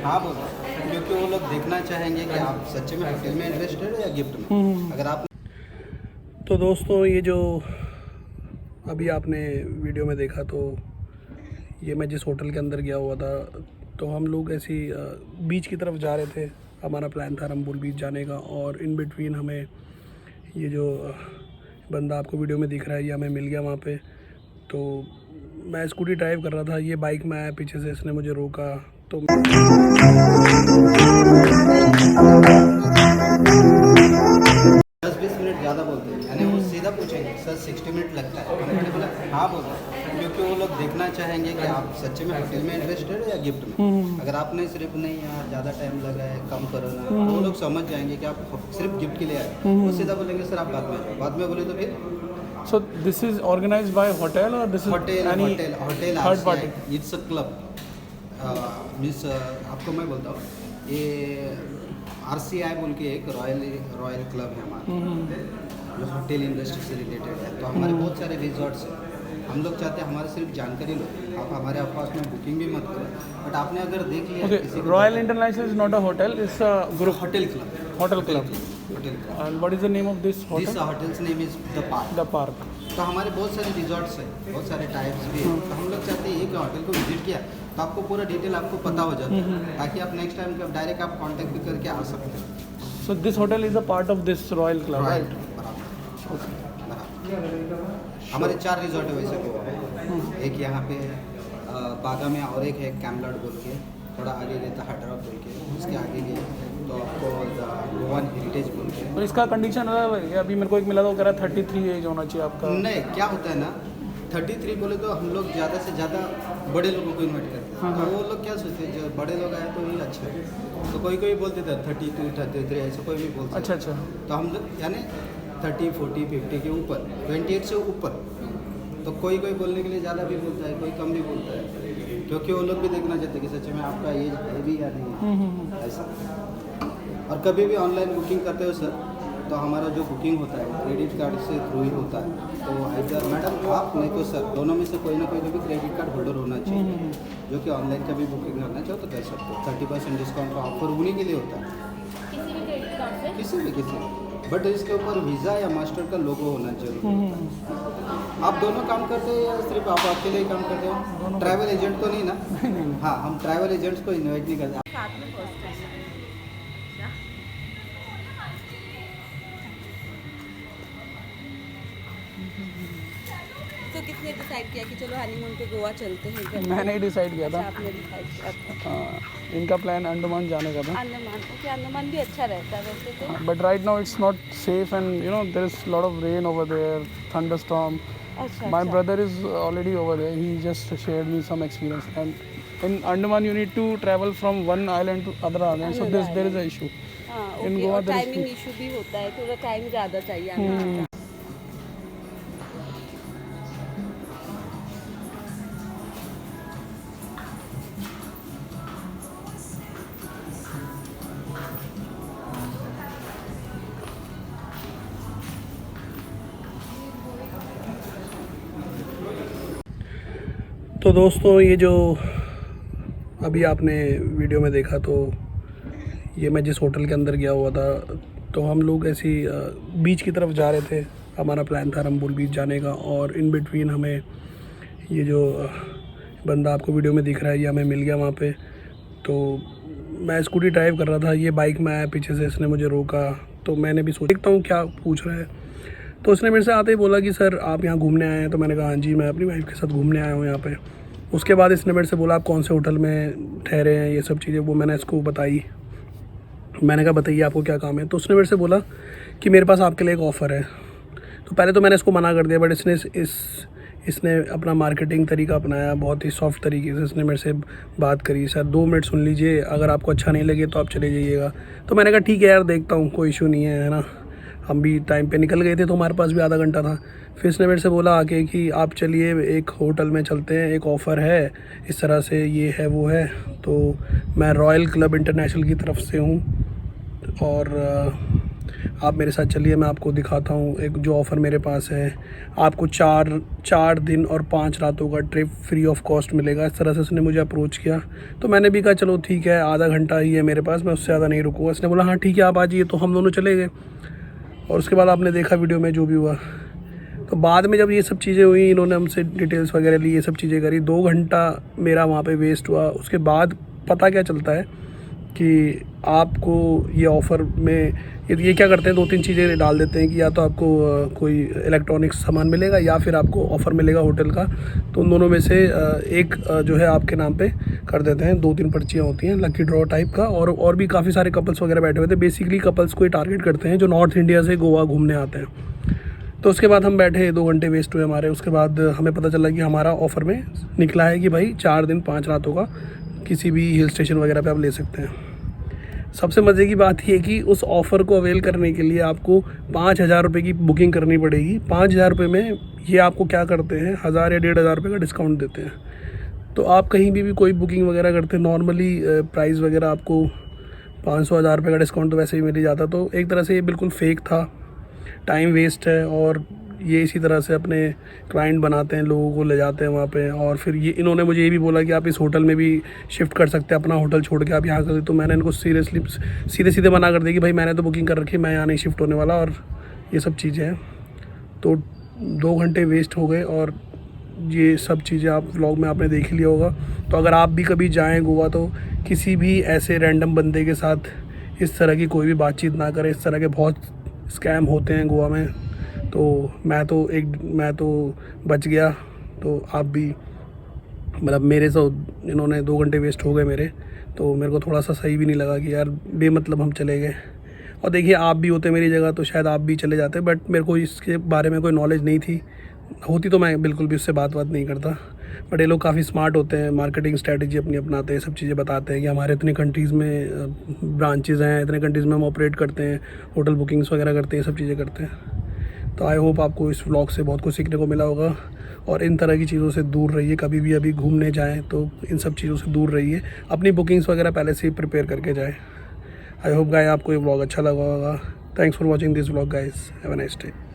हाँ बोलो, क्योंकि वो लोग देखना चाहेंगे कि आप सच्चे में होटल में इंटरेस्टेड हो या गिफ्ट में। अगर आप तो दोस्तों ये जो अभी आपने वीडियो में देखा, तो ये मैं जिस होटल के अंदर गया हुआ था, तो हम लोग ऐसी बीच की तरफ जा रहे थे। हमारा प्लान था रंबुल बीच जाने का, और इन बिटवीन हमें ये जो बंदा आपको वीडियो में दिख रहा है ये हमें मिल गया वहाँ पे। तो मैं स्कूटी ड्राइव कर रहा था, ये बाइक में आया पीछे से, इसने मुझे रोका। तो 10-20 मिनट ज़्यादा बोलते हैं, यानी वो सीधा पूछेंगे सर 60 मिनट लगता है। मैंने बोला हाँ बोलो, क्योंकि वो लोग देखना चाहेंगे कि आप सच्चे में होटल में इंटरेस्टेड हो या गिफ्ट में। अगर आपने सिर्फ नहीं यार ज़्यादा टाइम लगा है कम करो ना, तो वो लोग समझ जाएंगे कि आप सिर्फ गिफ्ट के लिए आए। वो सीधा बोलेंगे सर आप बाद में जाओ, बाद में बोले तो फिर So this is organized by hotel or this is any hotel third party? It's a club. Means आपको मैं बोलता हूँ ये RCI बोल के एक रॉयल क्लब है हमारा, जो होटल इंडस्ट्री से रिलेटेड है। तो हमारे बहुत सारे रिजॉर्ट्स हैं। हम लोग चाहते हैं हमारे सिर्फ जानकारी लो, आप हमारे पास में बुकिंग भी मत करो। बट आपने अगर देख लिया Okay, किसी को Royal International is not a hotel; it's a group hotel club, hotel club. Hotel club. And what is the name of this this hotel? Hotels name is the park. The Park. तो हमारे बहुत सारे resorts हैं, बहुत सारे types भी हैं। तो हम लोग चाहते हैं एक होटल को विजिट किया तो आपको पूरा डिटेल आपको पता हो जाता है, ताकि आप नेक्स्ट टाइम डायरेक्ट आप कांटेक्ट भी करके आ सकते हैं। So this hotel is a part of this Royal Club, right? बराबर, बराबर। हमारे 4 रिजॉर्ट है वैसे गोवा में। एक यहाँ पे बागा में, और एक है कैमलॉट बोल के, थोड़ा आगे रहता है हार्ड रॉक बोल के, उसके आगे गए तो आपको गोवन हेरिटेज बोल के। तो इसका कंडीशन है, अभी मेरे को एक मिला था, वो कह रहा है 33 एज होना चाहिए आपका। नहीं, क्या होता है ना 33 बोले तो हम लोग ज़्यादा से ज़्यादा बड़े लोगों को इन्वाइट करते हैं। तो वो लोग क्या सोचते हैं, जो बड़े लोग आए तो ये अच्छा है। तो कोई बोलते थे 32, 33 ऐसे कोई भी बोलते। अच्छा अच्छा। तो हम लोग यानी 30, 40, 50 के ऊपर, 28 से ऊपर। तो कोई बोलने के लिए ज़्यादा भी बोलता है, कोई कम भी बोलता है, क्योंकि वो लोग भी देखना चाहते हैं कि सच में आपका एज है भी या नहीं है, ऐसा। और कभी भी ऑनलाइन बुकिंग करते हो सर, तो हमारा जो बुकिंग होता है क्रेडिट कार्ड से थ्रू ही होता है। तो इधर मैडम आप नहीं तो सर, दोनों में से कोई ना कोई भी क्रेडिट कार्ड होल्डर होना चाहिए, जो कि ऑनलाइन का भी बुकिंग करना चाहो तो कर सकते हो। 30% डिस्काउंट का ऑफर उन्हीं के लिए होता है, किसी भी क्रेडिट कार्ड से। किसी भी। बट इसके ऊपर वीज़ा या मास्टर का लोगो होना जरूरी होता है। आप दोनों काम करते हो या सिर्फ आप अकेले ही काम करते हो? ट्रैवल एजेंट तो नहीं ना? हाँ, हम ट्रैवल एजेंट्स को इन्वाइट नहीं करते। साथ में फर्स्ट टाइम क्या? तो किसने डिसाइड किया कि चलो हनीमून पे गोवा चलते हैं? मैंने ही डिसाइड किया था। आपने डिसाइड किया था? इनका प्लान अंडमान जाने का था, अंडमान, क्योंकि अंडमान भी अच्छा रहता है वैसे तो। But right now it's not safe and you know there is lot of rain over there, thunderstorm. अच्छा My अच्छा। brother is already over there. He just shared me some experience. And in Andaman, you need to travel from one island to other island. So there is a issue. हाँ In okay, Goa और there is timing issue भी होता है, थोड़ा time ज़्यादा चाहिए आने का। तो दोस्तों ये जो अभी आपने वीडियो में देखा, तो ये मैं जिस होटल के अंदर गया हुआ था, तो हम लोग ऐसी बीच की तरफ जा रहे थे। हमारा प्लान था रंबुल बीच जाने का, और इन बिटवीन हमें ये जो बंदा आपको वीडियो में दिख रहा है ये हमें मिल गया वहाँ पे। तो मैं स्कूटी ड्राइव कर रहा था, ये बाइक में आया पीछे से, इसने मुझे रोका। तो मैंने भी सोचा देखता हूँ क्या पूछ रहा है। तो उसने मेरे से आते ही बोला कि सर आप यहाँ घूमने आए हैं? तो मैंने कहा हाँ जी, मैं अपनी वाइफ के साथ घूमने आया हूँ यहाँ पे। उसके बाद इसने मेरे से बोला आप कौन से होटल में ठहरे हैं, ये सब चीज़ें वो मैंने इसको बताई। मैंने कहा बताइए आपको क्या काम है? तो उसने मेरे से बोला कि मेरे पास आपके लिए एक ऑफ़र है। तो पहले तो मैंने इसको मना कर दिया, बट इसने अपना मार्केटिंग तरीका अपनाया, बहुत ही सॉफ्ट तरीके से इसने मेरे से बात करी। सर 2 मिनट सुन लीजिए, अगर आपको अच्छा नहीं लगे तो आप चले जाइएगा। तो मैंने कहा ठीक है यार, देखता हूँ, कोई इशू नहीं है ना। हम भी टाइम पे निकल गए थे, तो हमारे पास भी आधा घंटा था। फिर इसने मेरे से बोला आके कि आप चलिए एक होटल में चलते हैं, एक ऑफ़र है इस तरह से, ये है वो है। तो मैं रॉयल क्लब इंटरनेशनल की तरफ से हूँ, और आप मेरे साथ चलिए, मैं आपको दिखाता हूँ एक जो ऑफ़र मेरे पास है। आपको 4 दिन और 5 रातों का ट्रिप फ्री ऑफ कॉस्ट मिलेगा। इस तरह से उसने मुझे अप्रोच किया, तो मैंने भी कहा चलो ठीक है, आधा घंटा ही है मेरे पास, मैं उससे ज़्यादा नहीं रुकूँगा। इसने बोला हाँ ठीक है आप आ जाइए, तो हम दोनों चले गए। और उसके बाद आपने देखा वीडियो में जो भी हुआ। तो बाद में जब ये सब चीज़ें हुई, इन्होंने हमसे डिटेल्स वगैरह ली, ये सब चीज़ें करी, 2 घंटा मेरा वहाँ पे वेस्ट हुआ। उसके बाद पता क्या चलता है कि आपको ये ऑफ़र में ये क्या करते हैं, 2-3 चीज़ें डाल देते हैं कि या तो आपको कोई इलेक्ट्रॉनिक्स सामान मिलेगा या फिर आपको ऑफ़र मिलेगा होटल का। तो उन दोनों में से एक जो है आपके नाम पे कर देते हैं। 2-3 पर्चियाँ होती हैं लकी ड्रॉ टाइप का, और भी काफ़ी सारे कपल्स वगैरह बैठे हुए थे। बेसिकली कपल्स को ही टारगेट करते हैं जो नॉर्थ इंडिया से गोवा घूमने आते हैं। तो उसके बाद हम बैठे, 2 घंटे वेस्ट हुए हमारे। उसके बाद हमें पता चला कि हमारा ऑफ़र में निकला है कि भाई 4 दिन 5 रातों का किसी भी हिल स्टेशन वगैरह पे आप ले सकते हैं। सबसे मज़े की बात ये कि उस ऑफ़र को अवेल करने के लिए आपको 5,000 रुपये की बुकिंग करनी पड़ेगी। 5,000 रुपये में ये आपको क्या करते हैं, 1,000 या 1,500 रुपये का डिस्काउंट देते हैं। तो आप कहीं भी कोई बुकिंग वगैरह करते हैं, नॉर्मली प्राइस वगैरह आपको 500-1,000 रुपये का डिस्काउंट तो वैसे ही मिल ही जाता। तो एक तरह से ये बिल्कुल फेक था, टाइम वेस्ट है। और ये इसी तरह से अपने क्लाइंट बनाते हैं, लोगों को ले जाते हैं वहाँ पे। और फिर ये इन्होंने मुझे ये भी बोला कि आप इस होटल में भी शिफ्ट कर सकते हैं, अपना होटल छोड़ के आप यहाँ कर। तो मैंने इनको सीधे मना कर दिया कि भाई मैंने तो बुकिंग कर रखी है, मैं यहाँ नहीं शिफ्ट होने वाला। और ये सब चीज़ें हैं। तो 2 घंटे वेस्ट हो गए, और ये सब चीज़ें आप व्लॉग में आपने देख ही लिया होगा। तो अगर आप भी कभी जाएँ गोवा, तो किसी भी ऐसे रैंडम बंदे के साथ इस तरह की कोई भी बातचीत ना करें। इस तरह के बहुत स्कैम होते हैं गोवा में। तो मैं तो बच गया, तो आप भी, मतलब मेरे से इन्होंने 2 घंटे वेस्ट हो गए मेरे। तो मेरे को थोड़ा सा सही भी नहीं लगा कि यार बेमतलब हम चले गए। और देखिए आप भी होते मेरी जगह तो शायद आप भी चले जाते, बट मेरे को इसके बारे में कोई नॉलेज नहीं थी। होती तो मैं बिल्कुल भी उससे बात नहीं करता। बट ये लोग काफ़ी स्मार्ट होते हैं, मार्केटिंग स्ट्रेटजी अपनी अपनाते हैं, सब चीज़ें बताते हैं कि हमारे इतने कंट्रीज़ में ब्रांचेज़ हैं, इतने कंट्रीज़ में हम ऑपरेट करते हैं, होटल बुकिंग्स वगैरह करते हैं, सब चीज़ें करते हैं। तो आई होप आपको इस व्लॉग से बहुत कुछ सीखने को मिला होगा। और इन तरह की चीज़ों से दूर रहिए। कभी भी अभी घूमने जाएँ तो इन सब चीज़ों से दूर रहिए। अपनी बुकिंग्स वगैरह पहले से ही प्रिपेयर करके जाएँ। आई होप गाइस आपको ये व्लॉग अच्छा लगा होगा। Thanks for watching this vlog guys. Have a nice day.